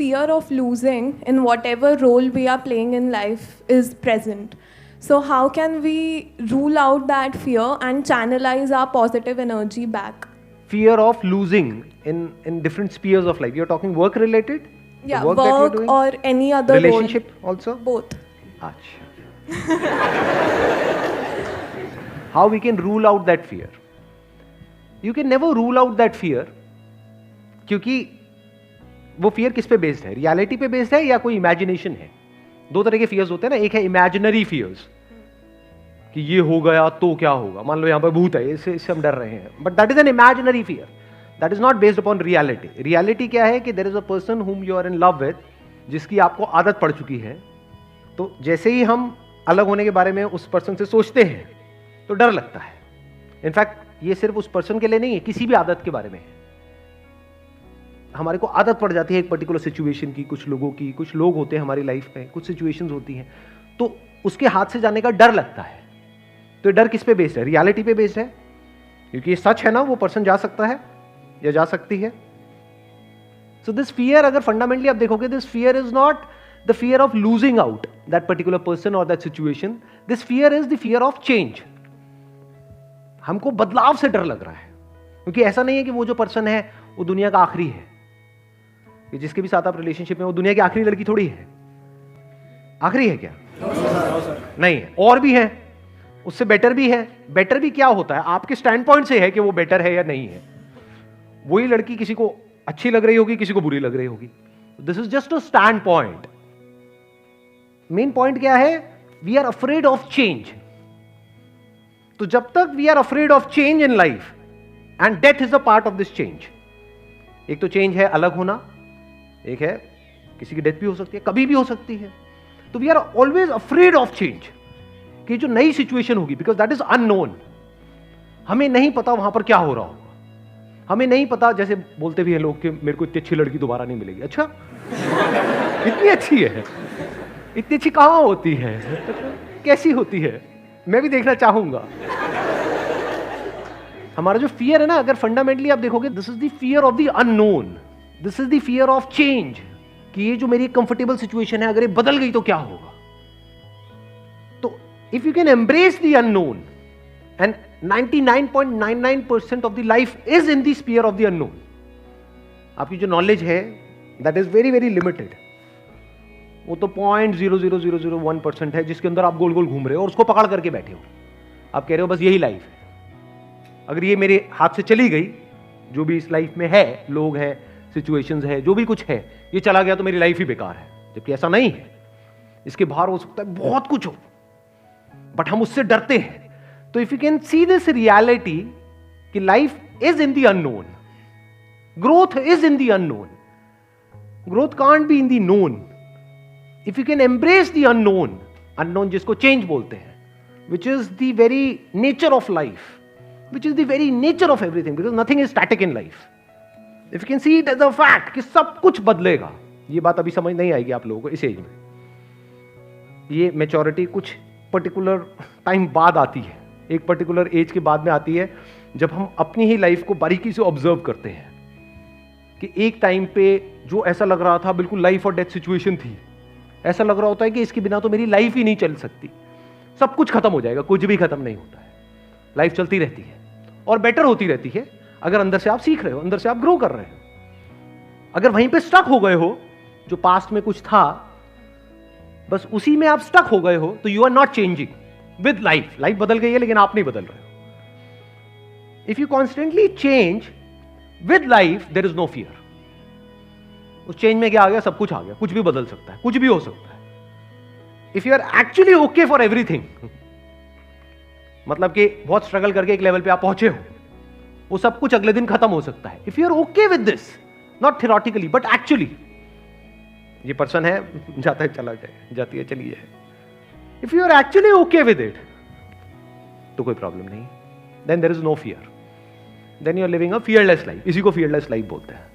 fear of losing in whatever role we are playing in life is present. So how can we rule out that fear and channelize our positive energy back? Fear of losing in different spheres of life. You're talking work related? Yeah, work that you're work doing? or any other Relationship role. also? Both. Achha. How we can rule out that fear? You can never rule out that fear, क्योंकि वो fear किस पे based है? Reality पे based है या कोई imagination है? दो तरह के फियर्स होते हैं ना, एक है इमेजिनरी फियर्स कि ये हो गया तो क्या होगा, मान लो यहां पर भूत है, इससे हम डर रहे हैं, but that is an imaginary fear, that is not based upon reality. Reality क्या है कि there is a person whom you are in love with, जिसकी आपको आदत पड़ चुकी है, तो जैसे ही हम अलग होने के बारे में उस पर्सन से सोचते हैं तो डर लगता है. इनफैक्ट ये सिर्फ उस पर्सन के लिए नहीं है, किसी भी आदत के बारे में है. हमारे को आदत पड़ जाती है एक पर्टिकुलर सिचुएशन की, कुछ लोगों की, कुछ लोग होते हैं हमारी लाइफ में, कुछ सिचुएशंस होती हैं, तो उसके हाथ से जाने का डर लगता है. तो ये डर किस पे बेस्ड है? रियलिटी पे बेस्ड है, क्योंकि ये सच है ना, वो पर्सन जा सकता है या जा सकती है. सो दिस फियर, अगर फंडामेंटली आप देखोगे, this fear is not the fear of losing out that particular person और that situation. This fear is the fear of change. हमको बदलाव से डर लग रहा है, क्योंकि ऐसा नहीं है कि वो जो पर्सन है वो दुनिया का आखिरी है. कि जिसके भी साथ आप रिलेशनशिप में, वो दुनिया की आखिरी लड़की थोड़ी है. आखिरी है क्या? नहीं है, और भी है, उससे बेटर भी है. बेटर भी क्या होता है? आपके स्टैंड पॉइंट से है कि वो बेटर है या नहीं है. वही लड़की किसी को अच्छी लग रही होगी, किसी को बुरी लग रही होगी. This is just a stand point. Main point क्या है? We are afraid of change. तो जब तक we are afraid of change in life, and death is a part of this change. एक तो चेंज है अलग होना, एक है किसी की डेथ भी हो सकती है, कभी भी हो सकती है. तो we are always afraid of change, कि जो नई सिचुएशन होगी, बिकॉज दैट इज अननोन. हमें नहीं पता वहां पर क्या हो रहा होगा, हमें नहीं पता. जैसे बोलते भी हैं लोग कि मेरे को इतनी अच्छी लड़की दोबारा नहीं मिलेगी. अच्छा, इतनी अच्छी है? इतनी अच्छी कहां होती है? कैसी होती है? मैं भी देखना चाहूंगा. हमारा जो फियर है ना, अगर फंडामेंटली आप देखोगे, this is the fear of the unknown, this is the fear of change. कि ये जो मेरी कंफर्टेबल सिचुएशन है, अगर ये बदल गई तो क्या होगा. तो if you can embrace the unknown, and 99.99% of the life is in the sphere of the unknown. आपकी जो नॉलेज है that is very very limited. वो तो 0.00001% है, जिसके अंदर आप गोल गोल घूम रहे हो और उसको पकड़ करके बैठे हो. आप कह रहे हो बस यही लाइफ है. अगर ये मेरे हाथ से चली गई, जो भी इस लाइफ में है, लोग हैं, सिचुएशंस है, जो भी कुछ है, ये चला गया तो मेरी लाइफ ही बेकार है. जबकि ऐसा नहीं है. इसके बाहर हो सकता है बहुत कुछ हो, बट हम उससे डरते हैं. तो if you can see this reality कि life is in the unknown, growth is in the unknown, growth can't be in the known. If you can embrace the unknown, unknown जिसको चेंज बोलते हैं, which is the very nature of life, which is the very nature of everything, because nothing is static in life. If you can see it as a fact कि सब कुछ बदलेगा. ये बात अभी समझ नहीं आएगी आप लोगों को इस एज में. ये मैच्योरिटी कुछ पर्टिकुलर टाइम बाद आती है, एक पर्टिकुलर एज के बाद में आती है, जब हम अपनी ही लाइफ को बारीकी से ऑब्जर्व करते हैं कि एक टाइम पे जो ऐसा लग रहा था बिल्कुल लाइफ और डेथ सिचुएशन थी, ऐसा लग रहा होता है कि इसके बिना तो मेरी लाइफ ही नहीं चल सकती. सब कुछ खत्म हो जाएगा. कुछ भी खत्म नहीं होता है. लाइफ चलती रहती है और बेटर होती रहती है, अगर अंदर से आप सीख रहे हो, अंदर से आप ग्रो कर रहे हो. अगर वहीं पे स्टक हो गए हो, जो पास्ट में कुछ था, बस उसी में आप स्टक हो गए हो, तो you are not changing with life. Life बदल गई है लेकिन आप नहीं बदल रहे हो. If you constantly change with life, there is no fear. उस चेंज में क्या आ गया? सब कुछ आ गया. कुछ भी बदल सकता है, कुछ भी हो सकता है. If you are actually okay for everything, मतलब कि बहुत स्ट्रगल करके एक लेवल पे आप पहुंचे हो, वो सब कुछ अगले दिन खत्म हो सकता है. If you are okay with this, not theoretically but actually, ये पर्सन है, जाता है चला जाए, जाती है चली जाए. If you are actually okay with it, तो कोई प्रॉब्लम नहीं. Then there is no fear. Then you are living a fearless life. इसी को फियरलेस लाइफ बोलते हैं.